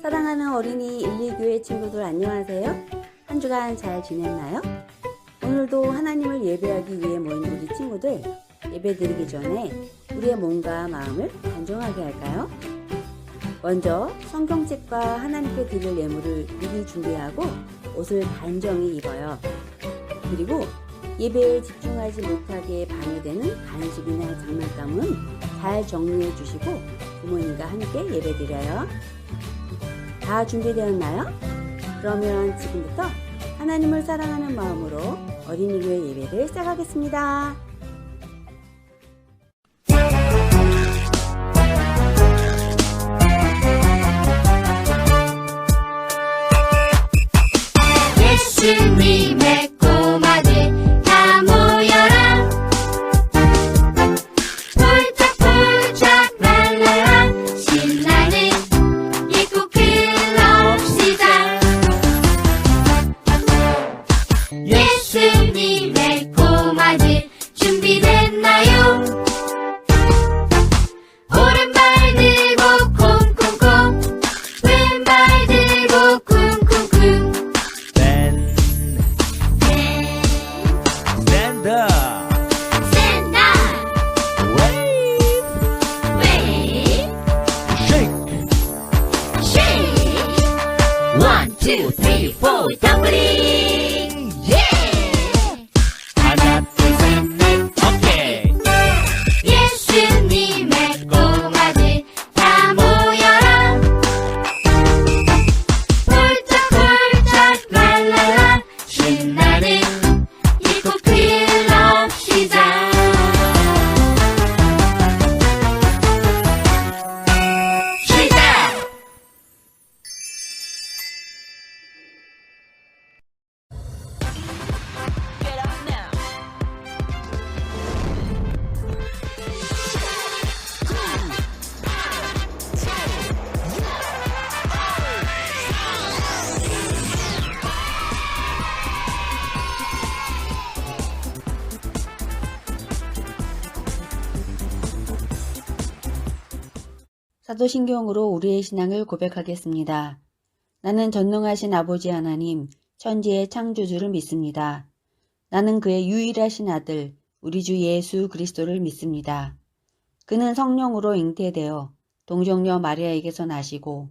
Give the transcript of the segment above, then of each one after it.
사랑하는 어린이 1,2교회 친구들 안녕하세요. 한 주간 잘 지냈나요? 오늘도 하나님을 예배하기 위해 모인 우리 친구들, 예배 드리기 전에 우리의 몸과 마음을 단정하게 할까요? 먼저 성경책과 하나님께 드릴 예물을 미리 준비하고 옷을 단정히 입어요. 그리고 예배에 집중하지 못하게 방해되는 간식이나 장난감은 잘 정리해 주시고 부모님과 함께 예배 드려요. 다 준비되었나요? 그러면 지금부터 하나님을 사랑하는 마음으로 어린이교회 예배를 시작하겠습니다. 예수님의 꼬마들 다 모여라. 폴짝폴짝 랄랄라 신나는 예고 클럽 시작. 예수님의 꼬마들 준비됐나요? 오른발 들고 콩콩콩, 왼발 들고 쿵쿵쿵. Stand up. Stand up. Wave. Wave. Shake. Shake. 1, 2, 3, 4 덤블링. Yeah. 하나, 둘, 셋, 넷. 오케이. 예수님의 꼬마들 다 모여라. 폴짝폴짝 랄랄라 신나는 예고 클럽 시작. 시작. 사도신경으로 우리의 신앙을 고백하겠습니다. 나는 전능하신 아버지 하나님, 천지의 창조주를 믿습니다. 나는 그의 유일하신 아들, 우리 주 예수 그리스도를 믿습니다. 그는 성령으로 잉태되어 동정녀 마리아에게서 나시고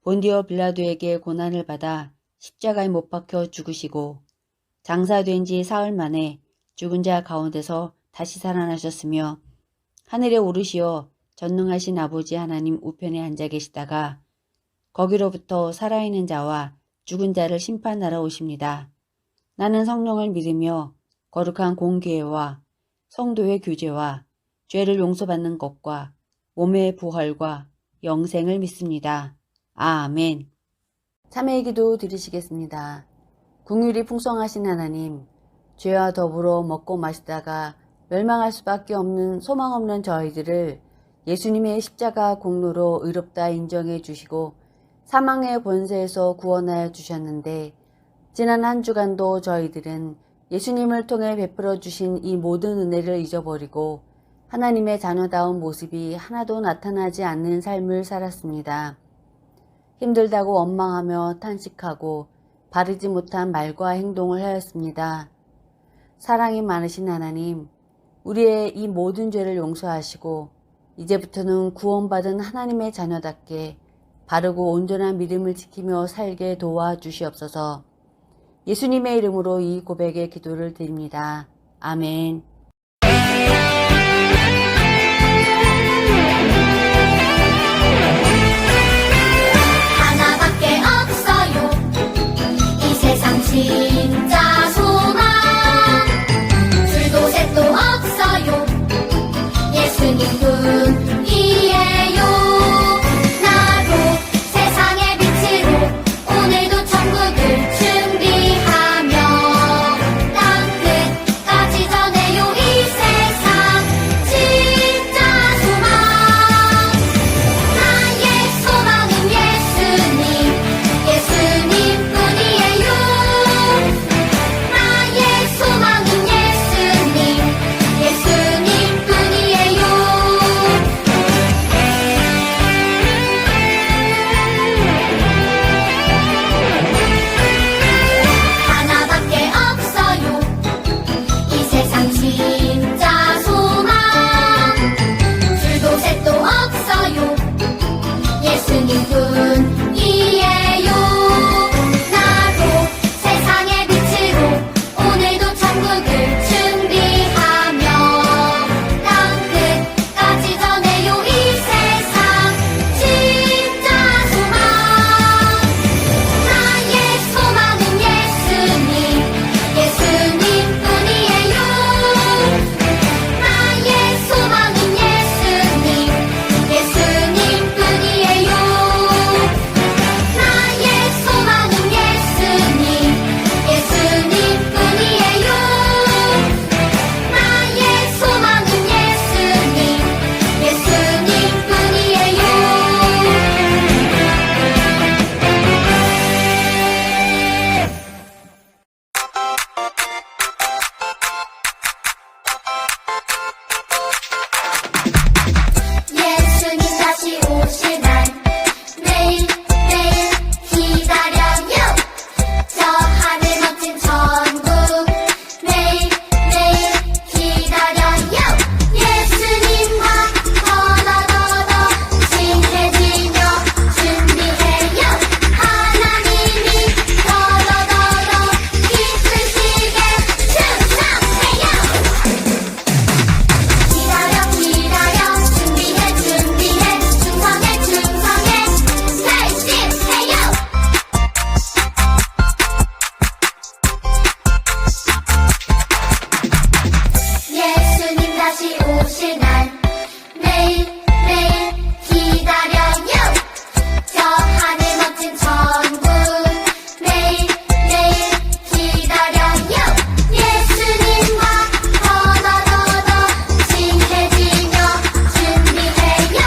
본디오 빌라도에게 고난을 받아 십자가에 못 박혀 죽으시고 장사된 지 사흘 만에 죽은 자 가운데서 다시 살아나셨으며 하늘에 오르시어 전능하신 아버지 하나님 우편에 앉아 계시다가 거기로부터 살아있는 자와 죽은 자를 심판하러 오십니다. 나는 성령을 믿으며 거룩한 공교회와 성도의 교제와 죄를 용서받는 것과 몸의 부활과 영생을 믿습니다. 아멘. 참회의 기도 드리시겠습니다. 긍휼이 풍성하신 하나님, 죄와 더불어 먹고 마시다가 멸망할 수밖에 없는 소망 없는 저희들을 예수님의 십자가 공로로 의롭다 인정해 주시고 사망의 권세에서 구원하여 주셨는데 지난 한 주간도 저희들은 예수님을 통해 베풀어 주신 이 모든 은혜를 잊어버리고 하나님의 자녀다운 모습이 하나도 나타나지 않는 삶을 살았습니다. 힘들다고 원망하며 탄식하고 바르지 못한 말과 행동을 하였습니다. 사랑이 많으신 하나님, 우리의 이 모든 죄를 용서하시고 이제부터는 구원받은 하나님의 자녀답게 바르고 온전한 믿음을 지키며 살게 도와주시옵소서. 예수님의 이름으로 이 고백의 기도를 드립니다. 아멘. 하나밖에 없어요. 이 세상 진짜 소망. 둘도 셋도 없어요. 예수님뿐이에요. 나도 세상의 빛으로 오늘도 천국을 준비하며 땅 끝까지 전해요. 오실 날 매일매일 기다려요. 저 하늘 멋진 천국 매일매일 기다려요. 예수님과 더더더더 친해지며 준비해요.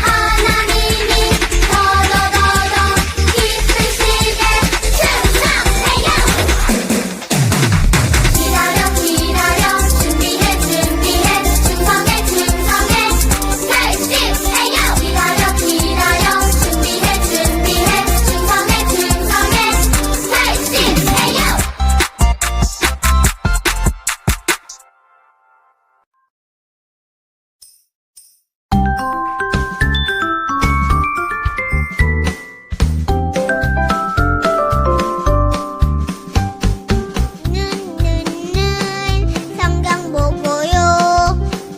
하나님이 더더더더 기쁘시게 충성해요. 기다려 준비해 충성해 결심해요. 기다려 준비해 충성해 결심해요. 눈 성경 보고요.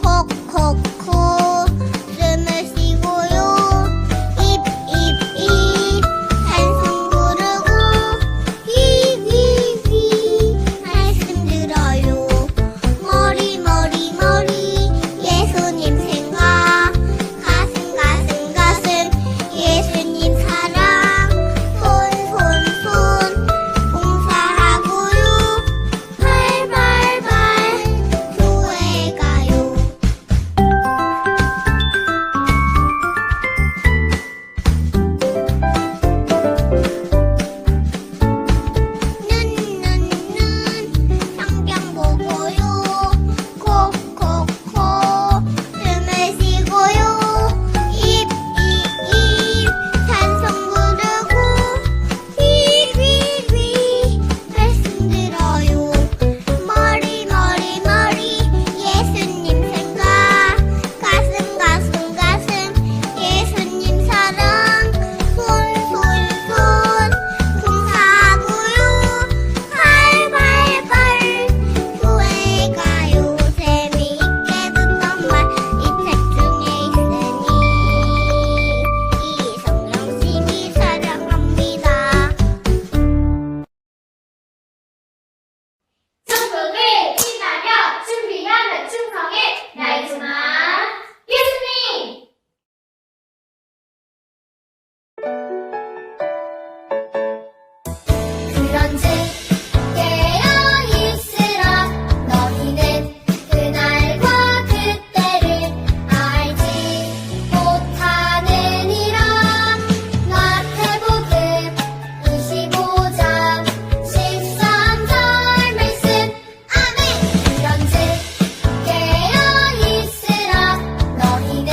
콕콕콕 숨을 쉬고요. 입 한숨 부르고 귀 말씀 들어요. 머리 예수님 생각 가슴 예수님 사랑 손 봉사하고요. 발발발 교회 가요. 눈 성경 보고요. 콕콕콕 숨을 쉬고요. 입 찬송 부르고 귀 말씀 들어요. 머리 예수님 생각 가슴 예수님 사랑 손 봉사하고요. 발발발 교회 가요. 재미있게 듣던 말 이 책 중에 있으니 이 성경 심히 사랑합니다. 천국을 기다려 준비하며 충성해 나의 소망 예수님. 그런즉 깨어있으라. 너희는 그날과 그때를 알지 못하느니라. 마태복음 25장 13절 말씀. 아멘. 그런즉 깨어있으라. 너희는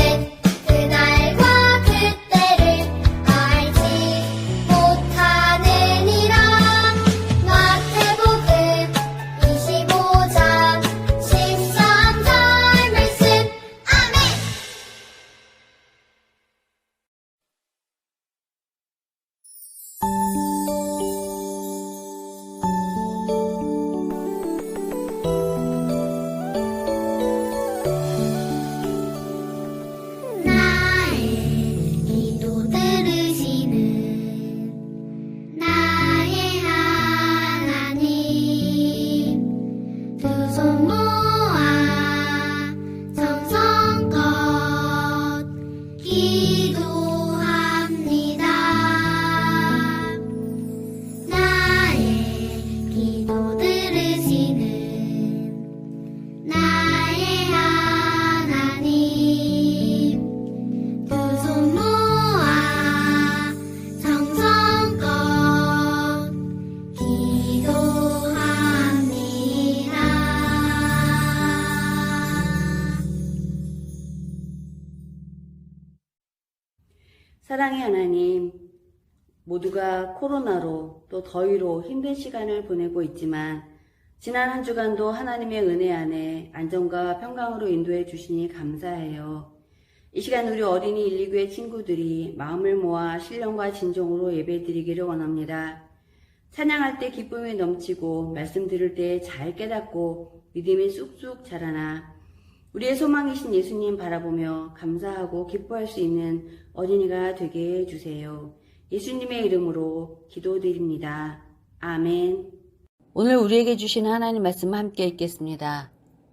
그날과 그때를 알지 못하느니라. 마태복음 25장 13절 말씀. 아멘. 나의 기도 들으시는 나의 하나님, 두 손 모아 정성껏 기도합니다. 나의 기도 들으시는 나의 하나님, 두 손 모아 정성껏 기도합니다. 사랑의 하나님, 모두가 코로나로 또 더위로 힘든 시간을 보내고 있지만 지난 한 주간도 하나님의 은혜 안에 안전과 평강으로 인도해 주시니 감사해요. 이 시간 우리 어린이 129의 친구들이 마음을 모아 신령과 진정으로 예배드리기를 원합니다. 찬양할 때 기쁨이 넘치고 말씀 들을 때 잘 깨닫고 믿음이 쑥쑥 자라나 우리의 소망이신 예수님 바라보며 감사하고 기뻐할 수 있는 어린이가 되게 해주세요. 예수님의 이름으로 기도드립니다. 아멘. 오늘 우리에게 주신 하나님 말씀 함께 읽겠습니다.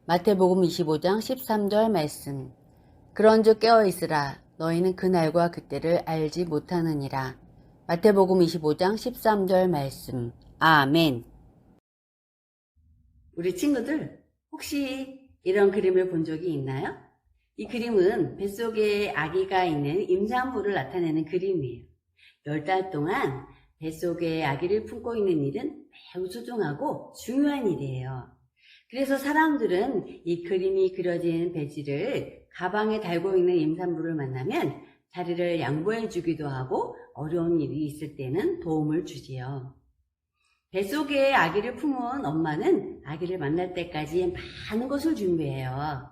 마태복음 25장 13절 말씀. 그런즉 깨어있으라. 너희는 그날과 그때를 알지 못하느니라. 마태복음 25장 13절 말씀. 아멘. 우리 친구들, 혹시 이런 그림을 본 적이 있나요? 이 그림은 뱃속에 아기가 있는 임산부를 나타내는 그림이에요. 10달 동안 뱃속에 아기를 품고 있는 일은 매우 소중하고 중요한 일이에요. 그래서 사람들은 이 그림이 그려진 배지를 가방에 달고 있는 임산부를 만나면 자리를 양보해 주기도 하고 어려운 일이 있을 때는 도움을 주지요. 뱃속에 아기를 품은 엄마는 아기를 만날 때까지 많은 것을 준비해요.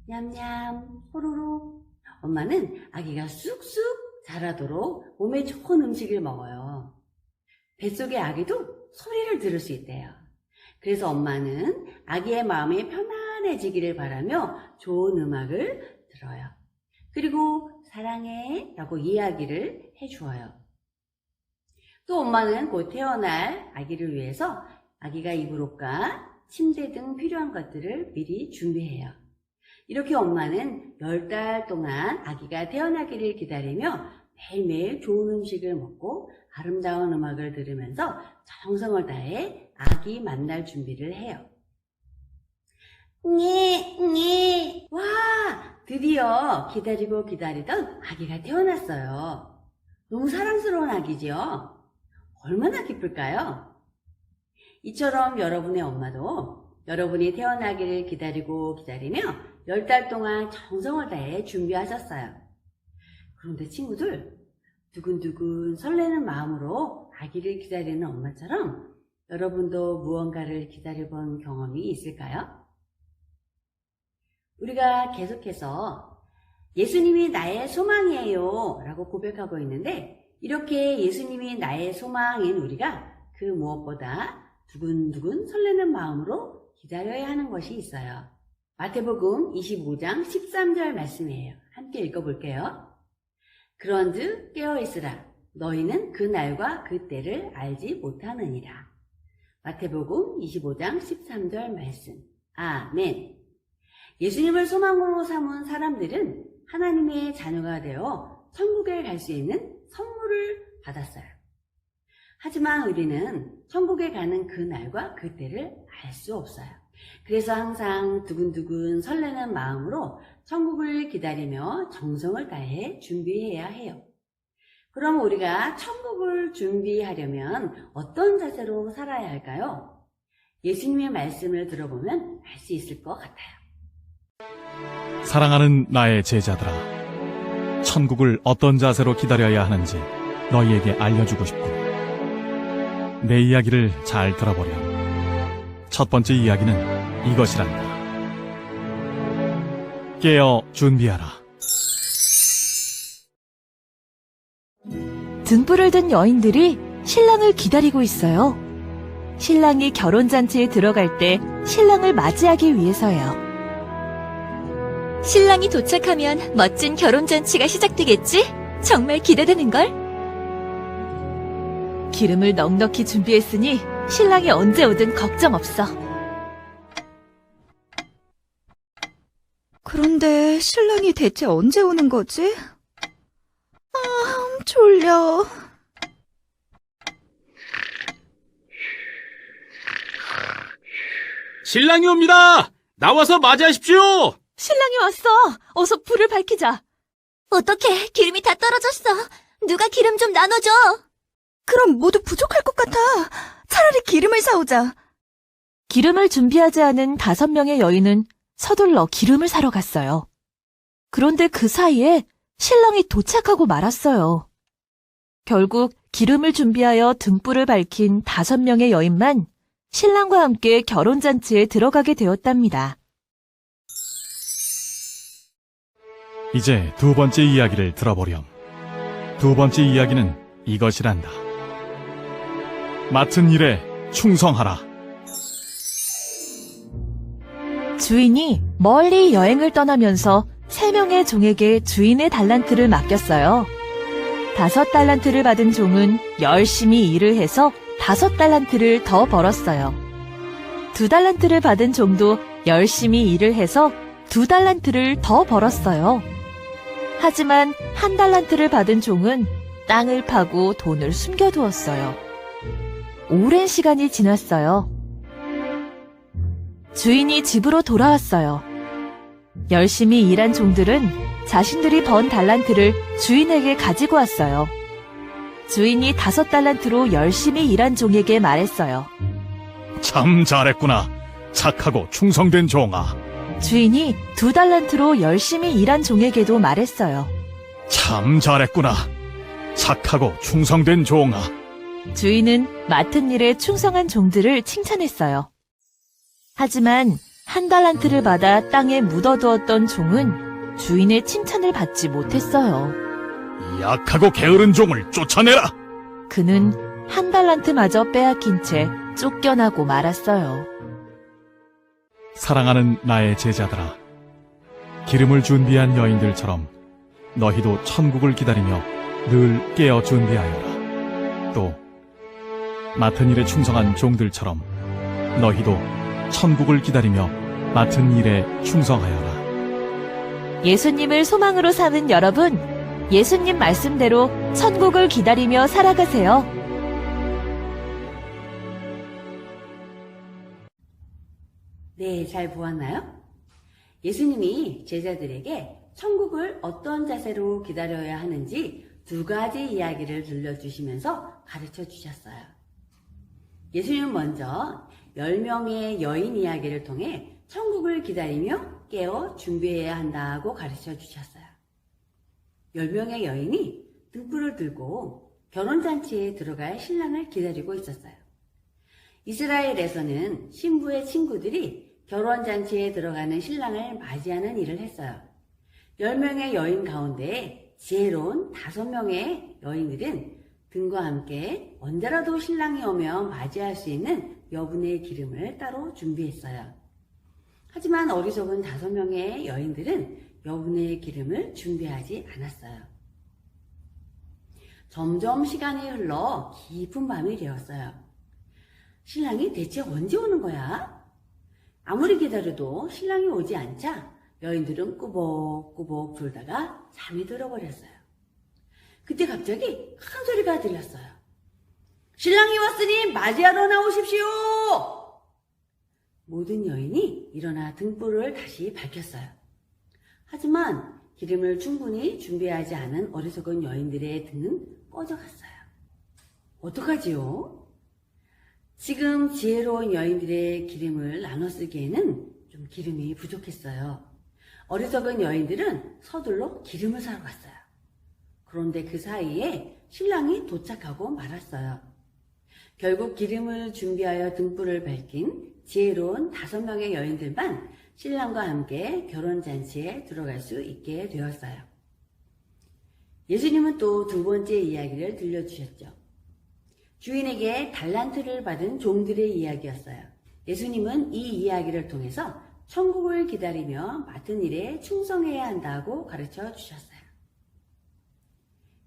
냠냠, 호로로. 엄마는 아기가 쑥쑥 자라도록 몸에 좋은 음식을 먹어요. 뱃속의 아기도 소리를 들을 수 있대요. 그래서 엄마는 아기의 마음이 편안해지기를 바라며 좋은 음악을 들어요. 그리고 사랑해 라고 이야기를 해주어요. 또 엄마는 곧 태어날 아기를 위해서 아기가 입을 옷과 침대 등 필요한 것들을 미리 준비해요. 이렇게 엄마는 10달 동안 아기가 태어나기를 기다리며 매일매일 좋은 음식을 먹고 아름다운 음악을 들으면서 정성을 다해 아기 만날 준비를 해요. 와! 드디어 기다리고 기다리던 아기가 태어났어요. 너무 사랑스러운 아기죠? 얼마나 기쁠까요? 이처럼 여러분의 엄마도 여러분이 태어나기를 기다리고 기다리며 10달 동안 정성을 다해 준비하셨어요. 그런데 친구들, 두근두근 설레는 마음으로 아기를 기다리는 엄마처럼 여러분도 무언가를 기다려본 경험이 있을까요? 우리가 계속해서 예수님이 나의 소망이에요 라고 고백하고 있는데, 이렇게 예수님이 나의 소망인 우리가 그 무엇보다 두근두근 설레는 마음으로 기다려야 하는 것이 있어요. 마태복음 25장 13절 말씀이에요. 함께 읽어볼게요. 그런즉 깨어있으라. 너희는 그 날과 그 때를 알지 못하느니라. 마태복음 25장 13절 말씀. 아멘. 예수님을 소망으로 삼은 사람들은 하나님의 자녀가 되어 천국에 갈 수 있는 선물을 받았어요. 하지만 우리는 천국에 가는 그 날과 그 때를 알 수 없어요. 그래서 항상 두근두근 설레는 마음으로 천국을 기다리며 정성을 다해 준비해야 해요. 그럼 우리가 천국을 준비하려면 어떤 자세로 살아야 할까요? 예수님의 말씀을 들어보면 알 수 있을 것 같아요. 사랑하는 나의 제자들아, 천국을 어떤 자세로 기다려야 하는지 너희에게 알려주고 싶고, 내 이야기를 잘 들어보렴. 첫 번째 이야기는 이것이란다. 깨어 준비하라. 등불을 든 여인들이 신랑을 기다리고 있어요. 신랑이 결혼잔치에 들어갈 때 신랑을 맞이하기 위해서예요. 신랑이 도착하면 멋진 결혼잔치가 시작되겠지? 정말 기대되는걸? 기름을 넉넉히 준비했으니 신랑이 언제 오든 걱정 없어. 그런데 신랑이 대체 언제 오는 거지? 졸려. 신랑이 옵니다. 나와서 맞이하십시오. 신랑이 왔어. 어서 불을 밝히자. 어떡해. 기름이 다 떨어졌어. 누가 기름 좀 나눠줘. 그럼 모두 부족할 것 같아. 차라리 기름을 사오자. 기름을 준비하지 않은 5명의 여인은 서둘러 기름을 사러 갔어요. 그런데 그 사이에 신랑이 도착하고 말았어요. 결국 기름을 준비하여 등불을 밝힌 5명의 여인만 신랑과 함께 결혼잔치에 들어가게 되었답니다. 이제 두 번째 이야기를 들어보렴. 두 번째 이야기는 이것이란다. 맡은 일에 충성하라. 주인이 멀리 여행을 떠나면서 3명의 종에게 주인의 달란트를 맡겼어요. 5달란트를 받은 종은 열심히 일을 해서 5달란트를 더 벌었어요. 2달란트를 받은 종도 열심히 일을 해서 2달란트를 더 벌었어요. 하지만 1달란트를 받은 종은 땅을 파고 돈을 숨겨두었어요. 오랜 시간이 지났어요. 주인이 집으로 돌아왔어요. 열심히 일한 종들은 자신들이 번 달란트를 주인에게 가지고 왔어요. 주인이 5달란트로 열심히 일한 종에게 말했어요. 참 잘했구나. 착하고 충성된 종아. 주인이 2달란트로 열심히 일한 종에게도 말했어요. 참 잘했구나. 착하고 충성된 종아. 주인은 맡은 일에 충성한 종들을 칭찬했어요. 하지만 1달란트를 받아 땅에 묻어두었던 종은 주인의 칭찬을 받지 못했어요. 약하고 게으른 종을 쫓아내라. 그는 1달란트마저 빼앗긴 채 쫓겨나고 말았어요. 사랑하는 나의 제자들아, 기름을 준비한 여인들처럼 너희도 천국을 기다리며 늘 깨어 준비하여라. 또 맡은 일에 충성한 종들처럼 너희도 천국을 기다리며 맡은 일에 충성하여라. 예수님을 소망으로 삼은 여러분, 예수님 말씀대로 천국을 기다리며 살아가세요. 네, 잘 보았나요? 예수님이 제자들에게 천국을 어떤 자세로 기다려야 하는지 2가지 이야기를 들려주시면서 가르쳐 주셨어요. 예수님은 먼저 10명의 여인 이야기를 통해 천국을 기다리며 깨어 준비해야 한다고 가르쳐 주셨어요. 10명의 여인이 등불을 들고 결혼잔치에 들어갈 신랑을 기다리고 있었어요. 이스라엘에서는 신부의 친구들이 결혼잔치에 들어가는 신랑을 맞이하는 일을 했어요. 10명의 여인 가운데 지혜로운 5명의 여인들은 등과 함께 언제라도 신랑이 오면 맞이할 수 있는 여분의 기름을 따로 준비했어요. 하지만 어리석은 5명의 여인들은 여분의 기름을 준비하지 않았어요. 점점 시간이 흘러 깊은 밤이 되었어요. 신랑이 대체 언제 오는 거야? 아무리 기다려도 신랑이 오지 않자 여인들은 꾸벅꾸벅 졸다가 잠이 들어버렸어요. 그때 갑자기 큰 소리가 들렸어요. 신랑이 왔으니 맞이하러 나오십시오! 모든 여인이 일어나 등불을 다시 밝혔어요. 하지만 기름을 충분히 준비하지 않은 어리석은 여인들의 등은 꺼져갔어요. 어떡하지요? 지금 지혜로운 여인들의 기름을 나눠 쓰기에는 좀 기름이 부족했어요. 어리석은 여인들은 서둘러 기름을 사러 갔어요. 그런데 그 사이에 신랑이 도착하고 말았어요. 결국 기름을 준비하여 등불을 밝힌 지혜로운 5명의 여인들만 신랑과 함께 결혼잔치에 들어갈 수 있게 되었어요. 예수님은 또 2번째 이야기를 들려주셨죠. 주인에게 달란트를 받은 종들의 이야기였어요. 예수님은 이 이야기를 통해서 천국을 기다리며 맡은 일에 충성해야 한다고 가르쳐 주셨어요.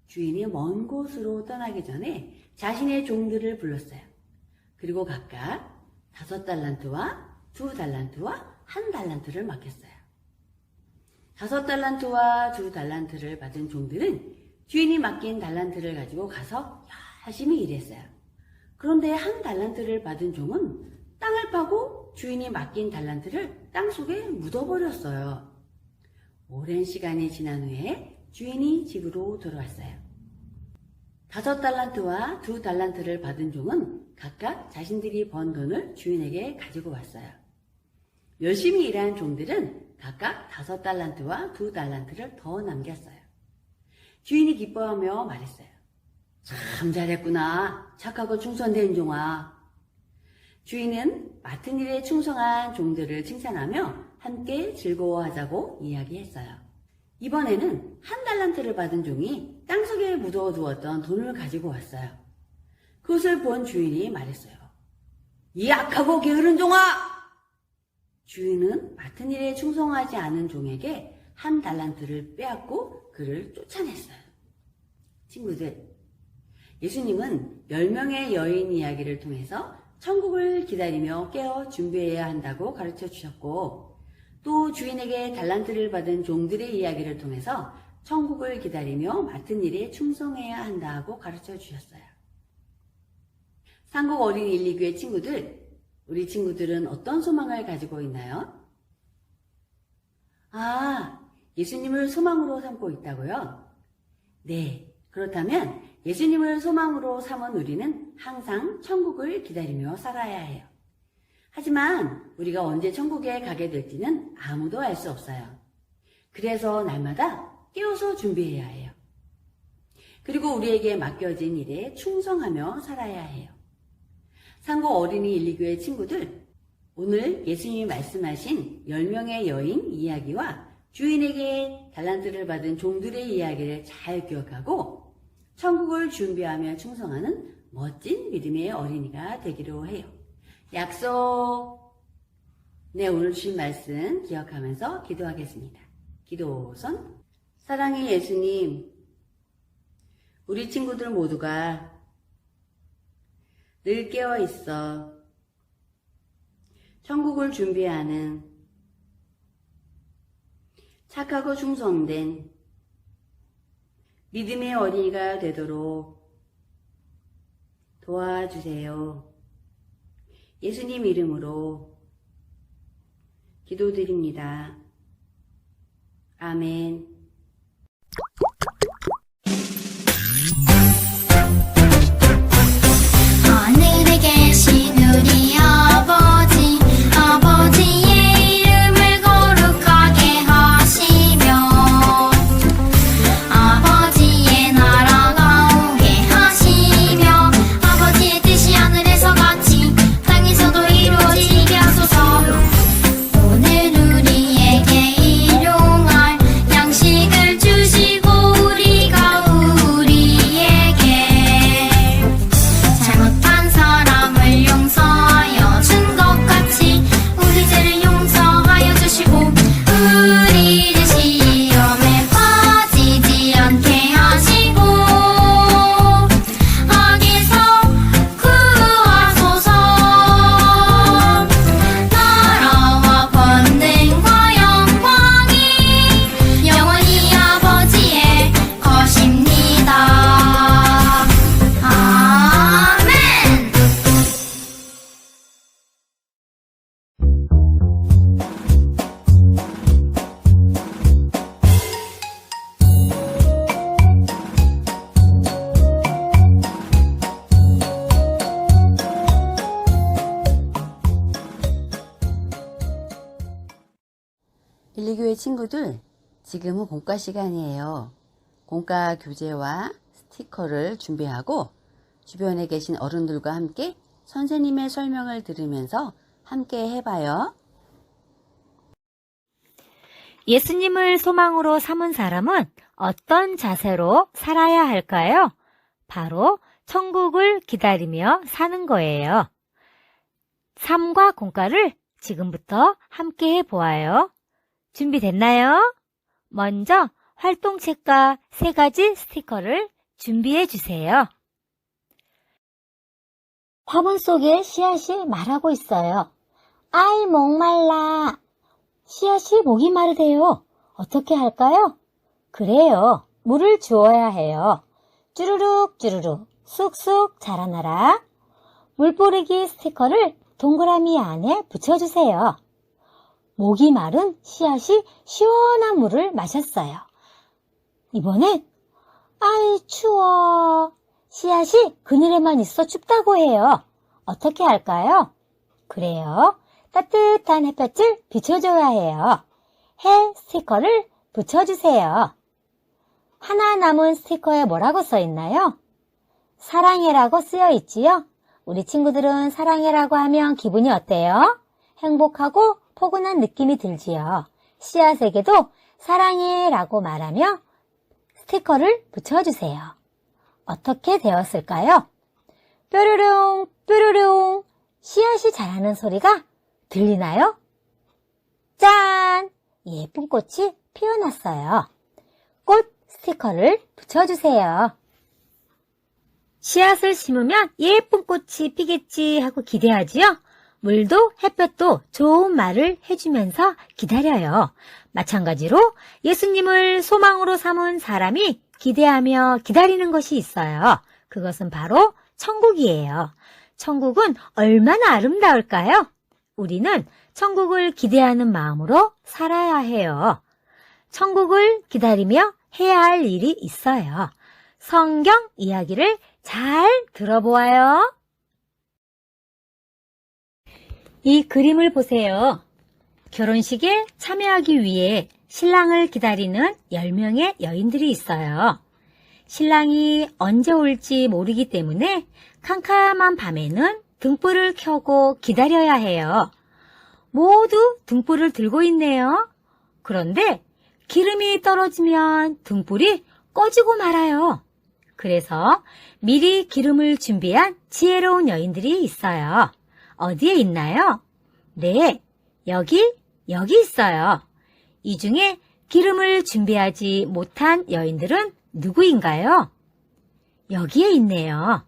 주인이 먼 곳으로 떠나기 전에 자신의 종들을 불렀어요. 그리고 각각 5달란트와 2달란트와 1달란트를 맡겼어요. 5달란트와 2달란트를 받은 종들은 주인이 맡긴 달란트를 가지고 가서 열심히 일했어요. 그런데 1달란트를 받은 종은 땅을 파고 주인이 맡긴 달란트를 땅속에 묻어버렸어요. 오랜 시간이 지난 후에 주인이 집으로 돌아왔어요. 5달란트와 2달란트를 받은 종은 각각 자신들이 번 돈을 주인에게 가지고 왔어요. 열심히 일한 종들은 각각 5달란트와 2달란트를 더 남겼어요. 주인이 기뻐하며 말했어요. 참 잘했구나. 착하고 충성된 종아. 주인은 맡은 일에 충성한 종들을 칭찬하며 함께 즐거워하자고 이야기했어요. 이번에는 1달란트를 받은 종이 땅속에 묻어두었던 돈을 가지고 왔어요. 그것을 본 주인이 말했어요. 이 악하고 게으른 종아! 주인은 맡은 일에 충성하지 않은 종에게 1달란트를 빼앗고 그를 쫓아냈어요. 친구들, 예수님은 10명의 여인 이야기를 통해서 천국을 기다리며 깨어 준비해야 한다고 가르쳐 주셨고, 또 주인에게 달란트를 받은 종들의 이야기를 통해서 천국을 기다리며 맡은 일에 충성해야 한다고 가르쳐 주셨어요. 상국 어린 1, 2교회 친구들, 우리 친구들은 어떤 소망을 가지고 있나요? 예수님을 소망으로 삼고 있다고요? 네, 그렇다면 예수님을 소망으로 삼은 우리는 항상 천국을 기다리며 살아야 해요. 하지만 우리가 언제 천국에 가게 될지는 아무도 알 수 없어요. 그래서 날마다 깨어서 준비해야 해요. 그리고 우리에게 맡겨진 일에 충성하며 살아야 해요. 상고 어린이 1, 2교회 친구들, 오늘 예수님이 말씀하신 10명의 여인 이야기와 주인에게 달란트를 받은 종들의 이야기를 잘 기억하고 천국을 준비하며 충성하는 멋진 믿음의 어린이가 되기로 해요. 약속! 네, 오늘 주신 말씀 기억하면서 기도하겠습니다. 기도선. 사랑의 예수님, 우리 친구들 모두가 늘 깨어 있어 천국을 준비하는 착하고 충성된 믿음의 어린이가 되도록 도와주세요. 예수님 이름으로 기도드립니다. 아멘. 하늘에 계신 우리 아버지, 아버지의 이름을 거룩하게 하시며 아버지의 나라가 오게 하시며 아버지의 뜻이 하늘에서 같이 땅에서도 이루어지게 하소서. 오늘 우리에게 일용할 양식을 주시고 우리가 우리에게 잘못한 사람을 용서하여 준 것 같이 우리 죄를 용서하여 주시고 우리를 시험에 빠지지 않게 하시고 악에서 구하소서. 나라와 권능과 영광이 영원히 아버지의 것입니다. 아멘. 1, 2교회 친구들, 지금은 공과 시간이에요. 공과 교재와 스티커를 준비하고 주변에 계신 어른들과 함께 선생님의 설명을 들으면서 함께 해봐요. 예수님을 소망으로 삼은 사람은 어떤 자세로 살아야 할까요? 바로 천국을 기다리며 사는 거예요. 삶과 공과를 지금부터 함께 해보아요. 준비됐나요? 먼저 활동책과 3가지 스티커를 준비해 주세요. 화분 속에 씨앗이 말하고 있어요. 아이, 목말라. 씨앗이 목이 마르대요. 어떻게 할까요? 그래요. 물을 주어야 해요. 쭈루룩 쭈루룩 쑥쑥 자라나라. 물뿌리기 스티커를 동그라미 안에 붙여주세요. 목이 마른 씨앗이 시원한 물을 마셨어요. 이번엔 아이 추워. 씨앗이 그늘에만 있어 춥다고 해요. 어떻게 할까요? 그래요. 따뜻한 햇볕을 비춰줘야 해요. 해 스티커를 붙여주세요. 하나 남은 스티커에 뭐라고 써있나요? 사랑해라고 쓰여 있지요? 우리 친구들은 사랑해라고 하면 기분이 어때요? 행복하고 포근한 느낌이 들지요. 씨앗에게도 사랑해라고 말하며 스티커를 붙여주세요. 어떻게 되었을까요? 뾰루룽 뾰루룽 씨앗이 자라는 소리가 들리나요? 짠! 예쁜 꽃이 피어났어요. 꽃 스티커를 붙여주세요. 씨앗을 심으면 예쁜 꽃이 피겠지 하고 기대하지요. 물도 햇볕도 좋은 말을 해주면서 기다려요. 마찬가지로 예수님을 소망으로 삼은 사람이 기대하며 기다리는 것이 있어요. 그것은 바로 천국이에요. 천국은 얼마나 아름다울까요? 우리는 천국을 기대하는 마음으로 살아야 해요. 천국을 기다리며 해야 할 일이 있어요. 성경 이야기를 잘 들어보아요. 이 그림을 보세요. 결혼식에 참여하기 위해 신랑을 기다리는 10명의 여인들이 있어요. 신랑이 언제 올지 모르기 때문에 캄캄한 밤에는 등불을 켜고 기다려야 해요. 모두 등불을 들고 있네요. 그런데 기름이 떨어지면 등불이 꺼지고 말아요. 그래서 미리 기름을 준비한 지혜로운 여인들이 있어요. 어디에 있나요? 네, 여기 있어요. 이 중에 기름을 준비하지 못한 여인들은 누구인가요? 여기에 있네요.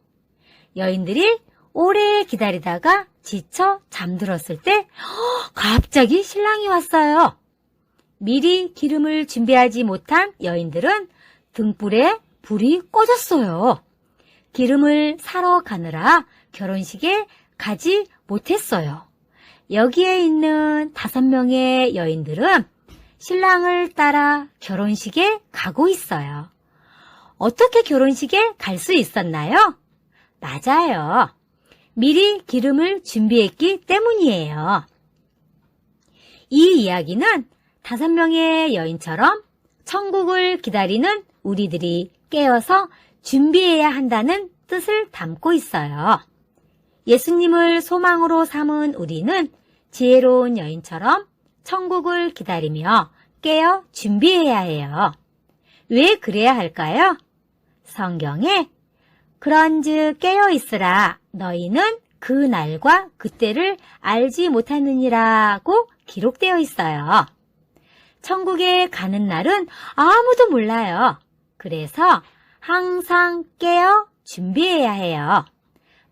여인들이 오래 기다리다가 지쳐 잠들었을 때 갑자기 신랑이 왔어요. 미리 기름을 준비하지 못한 여인들은 등불에 불이 꺼졌어요. 기름을 사러 가느라 결혼식에 가지 못했어요. 여기에 있는 5명의 여인들은 신랑을 따라 결혼식에 가고 있어요. 어떻게 결혼식에 갈 수 있었나요? 맞아요. 미리 기름을 준비했기 때문이에요. 이 이야기는 5명의 여인처럼 천국을 기다리는 우리들이 깨어서 준비해야 한다는 뜻을 담고 있어요. 예수님을 소망으로 삼은 우리는 지혜로운 여인처럼 천국을 기다리며 깨어 준비해야 해요. 왜 그래야 할까요? 성경에 그런즉 깨어 있으라 너희는 그 날과 그때를 알지 못하느니라고 기록되어 있어요. 천국에 가는 날은 아무도 몰라요. 그래서 항상 깨어 준비해야 해요.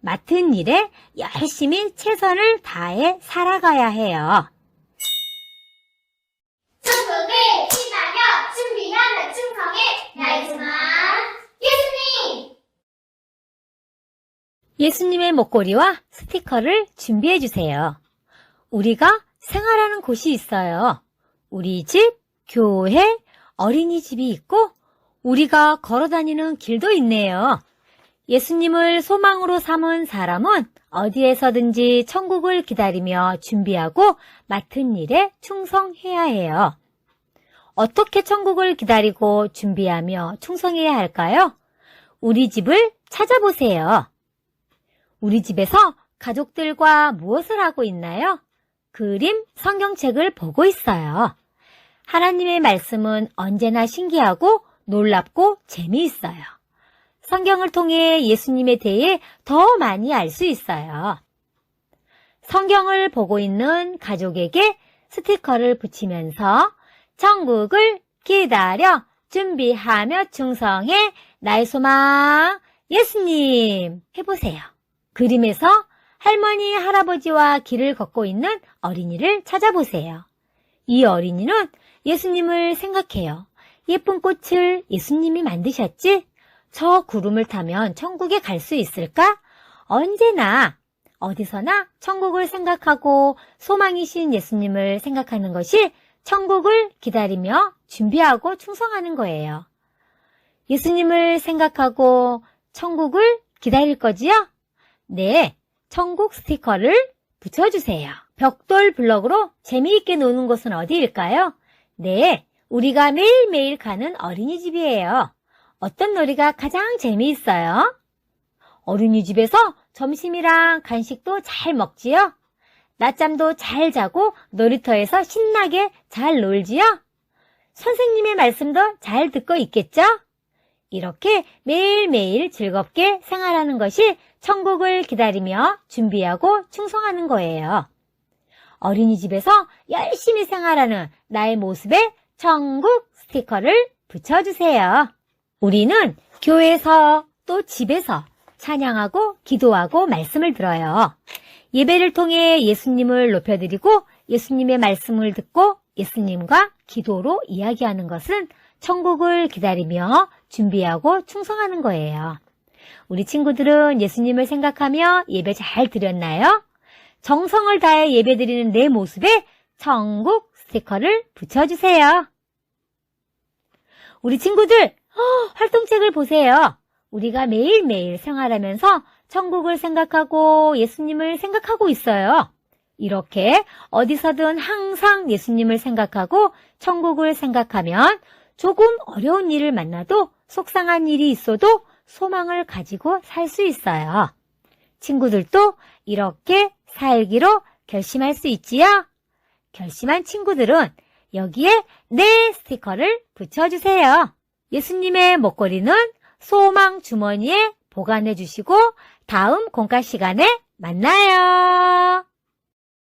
맡은 일에 열심히 최선을 다해 살아가야 해요. 천국을 기다려 준비하는 충성의 나의 소망 예수님. 예수님의 목걸이와 스티커를 준비해 주세요. 우리가 생활하는 곳이 있어요. 우리 집, 교회, 어린이집이 있고 우리가 걸어다니는 길도 있네요. 예수님을 소망으로 삼은 사람은 어디에서든지 천국을 기다리며 준비하고 맡은 일에 충성해야 해요. 어떻게 천국을 기다리고 준비하며 충성해야 할까요? 우리 집을 찾아보세요. 우리 집에서 가족들과 무엇을 하고 있나요? 그림, 성경책을 보고 있어요. 하나님의 말씀은 언제나 신기하고 놀랍고 재미있어요. 성경을 통해 예수님에 대해 더 많이 알 수 있어요. 성경을 보고 있는 가족에게 스티커를 붙이면서 천국을 기다려 준비하며 충성해 나의 소망 예수님 해보세요. 그림에서 할머니, 할아버지와 길을 걷고 있는 어린이를 찾아보세요. 이 어린이는 예수님을 생각해요. 예쁜 꽃을 예수님이 만드셨지? 저 구름을 타면 천국에 갈 수 있을까? 언제나 어디서나 천국을 생각하고 소망이신 예수님을 생각하는 것이 천국을 기다리며 준비하고 충성하는 거예요. 예수님을 생각하고 천국을 기다릴 거지요? 네, 천국 스티커를 붙여주세요. 벽돌 블럭으로 재미있게 노는 곳은 어디일까요? 네, 우리가 매일매일 가는 어린이집이에요. 어떤 놀이가 가장 재미있어요? 어린이집에서 점심이랑 간식도 잘 먹지요? 낮잠도 잘 자고 놀이터에서 신나게 잘 놀지요? 선생님의 말씀도 잘 듣고 있겠죠? 이렇게 매일매일 즐겁게 생활하는 것이 천국을 기다리며 준비하고 충성하는 거예요. 어린이집에서 열심히 생활하는 나의 모습에 천국 스티커를 붙여주세요. 우리는 교회에서 또 집에서 찬양하고 기도하고 말씀을 들어요. 예배를 통해 예수님을 높여드리고 예수님의 말씀을 듣고 예수님과 기도로 이야기하는 것은 천국을 기다리며 준비하고 충성하는 거예요. 우리 친구들은 예수님을 생각하며 예배 잘 드렸나요? 정성을 다해 예배드리는 내 모습에 천국 스티커를 붙여주세요. 우리 친구들, 활동책을 보세요. 우리가 매일매일 생활하면서 천국을 생각하고 예수님을 생각하고 있어요. 이렇게 어디서든 항상 예수님을 생각하고 천국을 생각하면 조금 어려운 일을 만나도 속상한 일이 있어도 소망을 가지고 살 수 있어요. 친구들도 이렇게 살기로 결심할 수 있지요? 결심한 친구들은 여기에 네 스티커를 붙여주세요. 예수님의 목걸이는 소망 주머니에 보관해 주시고 다음 공과 시간에 만나요.